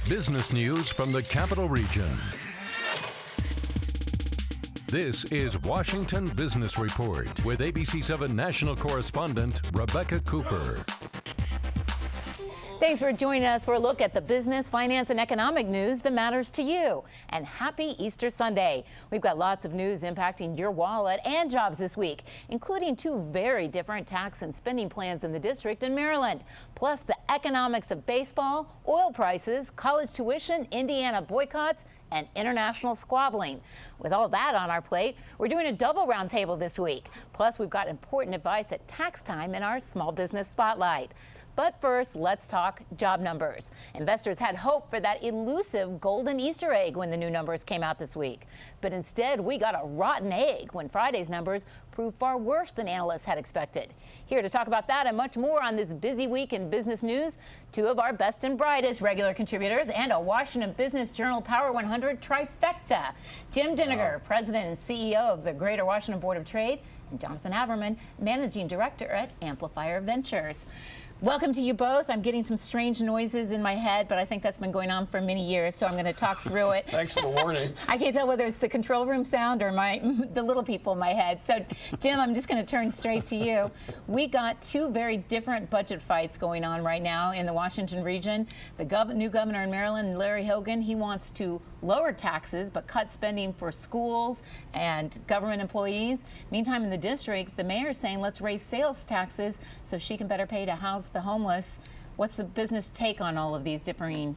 Business news from the Capital Region. This is Washington Business Report with ABC7 national correspondent Rebecca Cooper. Thanks for joining us for a look at the business, finance, and economic news that matters to you. And happy Easter Sunday. We've got lots of news impacting your wallet and jobs this week, including two very different tax and spending plans in the district in Maryland. Plus the economics of baseball, oil prices, college tuition, Indiana boycotts, and international squabbling. With all that on our plate, we're doing a double roundtable this week. Plus, we've got important advice at tax time in our small business spotlight. But first, let's talk job numbers. Investors had hope for that elusive golden Easter egg when the new numbers came out this week. But instead, we got a rotten egg when Friday's numbers proved far worse than analysts had expected. Here to talk about that and much more on this busy week in business news, two of our best and brightest regular contributors and a Washington Business Journal Power 100 trifecta. Jim Dinniger, President and CEO of the Greater Washington Board of Trade, and Jonathan Haberman, Managing Director at Amplifier Ventures. Welcome to you both. I'm getting some strange noises in my head, but I think that's been going on for many years, so I'm going to talk through it. Thanks for the warning. I can't tell whether it's the control room sound or the little people in my head. So, Jim, I'm just going to turn straight to you. We got two very different budget fights going on right now in the Washington region. The new governor in Maryland, Larry Hogan, he wants to lower taxes but cut spending for schools and government employees. Meantime, in the district, the mayor is saying let's raise sales taxes so she can better pay to house the homeless. What's the business take on all of these differing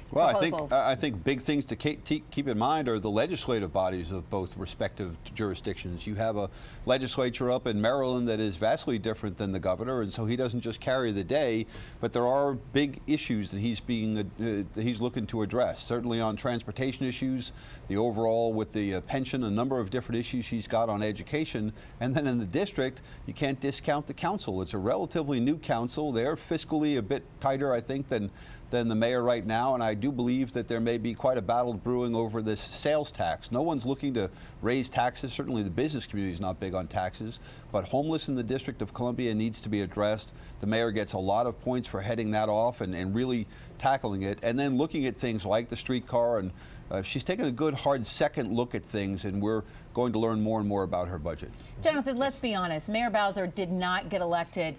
proposals? I think big things to keep in mind are the legislative bodies of both respective jurisdictions. You have a legislature up in Maryland that is vastly different than the governor, and so he doesn't just carry the day, but there are big issues that he's looking to address. Certainly on transportation issues, the overall with the pension, a number of different issues he's got on education, and then in the district, you can't discount the council. It's a relatively new council. They're fiscally a bit tighter, I think, than the mayor right now, and I do believe that there may be quite a battle brewing over this sales tax. No one's looking to raise taxes. Certainly the business community is not big on taxes, but homeless in the District of Columbia needs to be addressed. The mayor gets a lot of points for heading that off and really tackling it, and then looking at things like the streetcar, and she's taken a good hard second look at things, and we're going to learn more and more about her budget. Jonathan, let's be honest. Mayor Bowser did not get elected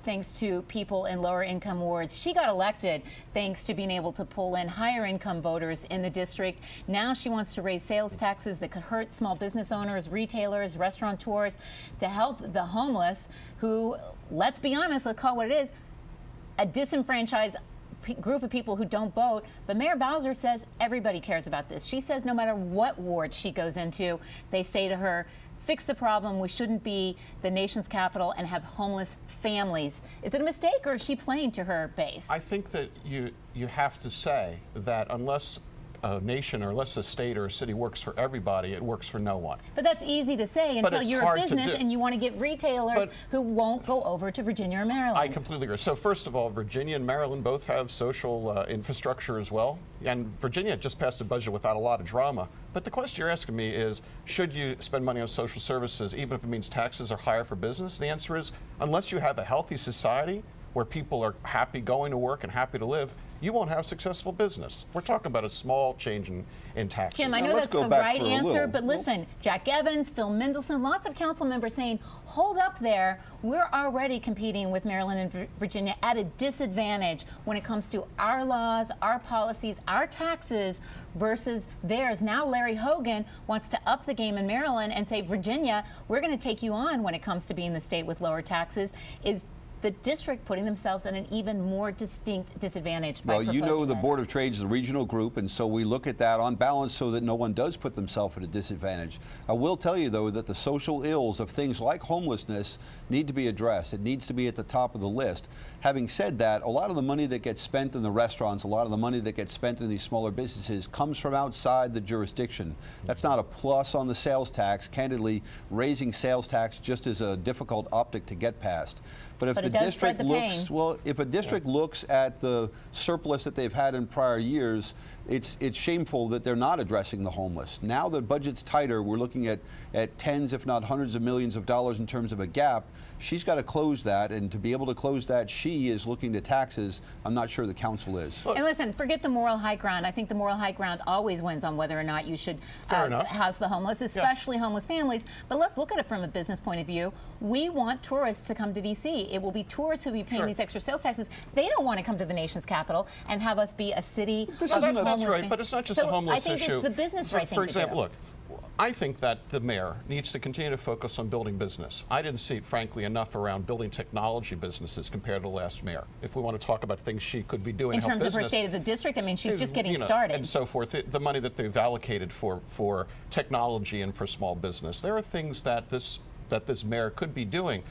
thanks to people in lower income wards. She got elected thanks to being able to pull in higher income voters in the district. Now she wants to raise sales taxes that could hurt small business owners, retailers, restaurateurs, to help the homeless who, let's be honest, let's call it what it is, a disenfranchised group of people who don't vote. But Mayor Bowser says everybody cares about this. She says no matter what ward she goes into, they say to her, fix the problem. We shouldn't be the nation's capital and have homeless families. Is it a mistake, or is she playing to her base? I think that you have to say that unless a nation or unless a state or a city works for everybody, it works for no one. But that's easy to say until you're a business and you want to get retailers who won't go over to Virginia or Maryland. I completely agree. So first of all, Virginia and Maryland both have social infrastructure as well. And Virginia just passed a budget without a lot of drama. But the question you're asking me is, should you spend money on social services even if it means taxes are higher for business? The answer is, unless you have a healthy society where people are happy going to work and happy to live, you won't have successful business. We're talking about a small change in taxes. Jim, I know that's the right answer, but listen, Jack Evans, Phil Mendelson, lots of council members saying, hold up there, we're already competing with Maryland and Virginia at a disadvantage when it comes to our laws, our policies, our taxes versus theirs. Now Larry Hogan wants to up the game in Maryland and say, Virginia, we're going to take you on when it comes to being the state with lower taxes. Is the district putting themselves in an even more distinct disadvantage by proposing this? The Board of Trade is a regional group, and so we look at that on balance so that no one does put themselves at a disadvantage. I will tell you, though, that the social ills of things like homelessness need to be addressed. It needs to be at the top of the list. Having said that, a lot of the money that gets spent in the restaurants, a lot of the money that gets spent in these smaller businesses comes from outside the jurisdiction. That's not a plus on the sales tax. Candidly, raising sales tax just is a difficult optic to get past. But if the district looks, well, if a district looks at the surplus that they've had in prior years, it's shameful that they're not addressing the homeless. Now the budget's tighter, we're looking at tens, if not hundreds of millions of dollars in terms of a gap. she's got to close that, and to be able to close that, she is looking to taxes. I'm not sure the council is. And listen, forget the moral high ground. I think the moral high ground always wins on whether or not you should house the homeless, especially homeless families. But let's look at it from a business point of view. We want tourists to come to D.C. It will be tourists who will be paying these extra sales taxes. They don't want to come to the nation's capital and have us be a city of homeless. That's right, but it's not just a homeless issue. I think it's the business right thing For example, to do. look, I think that the mayor needs to continue to focus on building business. I didn't see, frankly, enough around building technology businesses compared to the last mayor. If we want to talk about things she could be doing in to help terms of her business, state of the district, I mean, she's just getting started. And so forth, the money that they've allocated for technology and for small business. There are things that this mayor could be doing.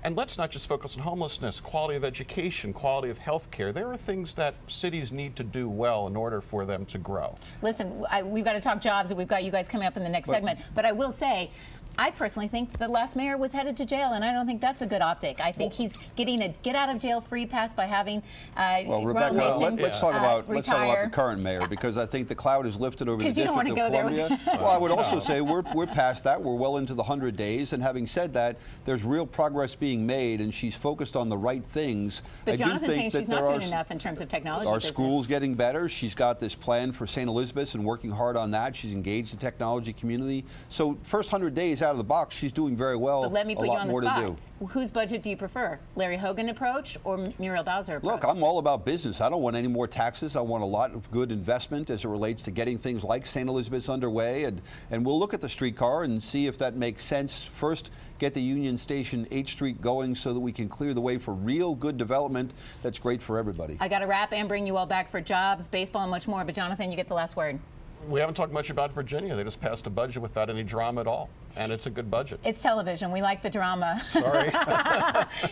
And let's not just focus on homelessness, quality of education, quality of health care. There are things that cities need to do well in order for them to grow. Listen, we've got to talk jobs, and we've got you guys coming up in the next segment. But I will say, I personally think the last mayor was headed to jail, and I don't think that's a good optic. I think he's getting a get-out-of-jail-free pass by having well, Rebecca, let's talk about the current mayor, because I think the cloud is lifted over the District of Columbia. Well, I would also say we're past that. We're well into the 100 days, and having said that, there's real progress being made, and she's focused on the right things. But Jonathan's saying she's not doing enough in terms of technology. Our schools getting better. She's got this plan for St. Elizabeth's and working hard on that. She's engaged the technology community. So first 100 days out of the box, she's doing very well. But let me put you on the spot. To do. Whose budget do you prefer? Larry Hogan approach or Muriel Bowser approach? Look, I'm all about business. I don't want any more taxes. I want a lot of good investment as it relates to getting things like St. Elizabeth's underway. And we'll look at the streetcar and see if that makes sense. First, get the Union Station 8th Street going so that we can clear the way for real good development that's great for everybody. I got to wrap and bring you all back for jobs, baseball, and much more. But Jonathan, you get the last word. We haven't talked much about Virginia. They just passed a budget without any drama at all. And it's a good budget. It's television. We like the drama. Sorry.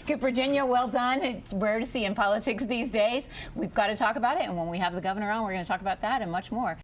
Good, Virginia, well done. It's rare to see in politics these days. We've got to talk about it. And when we have the governor on, we're going to talk about that and much more.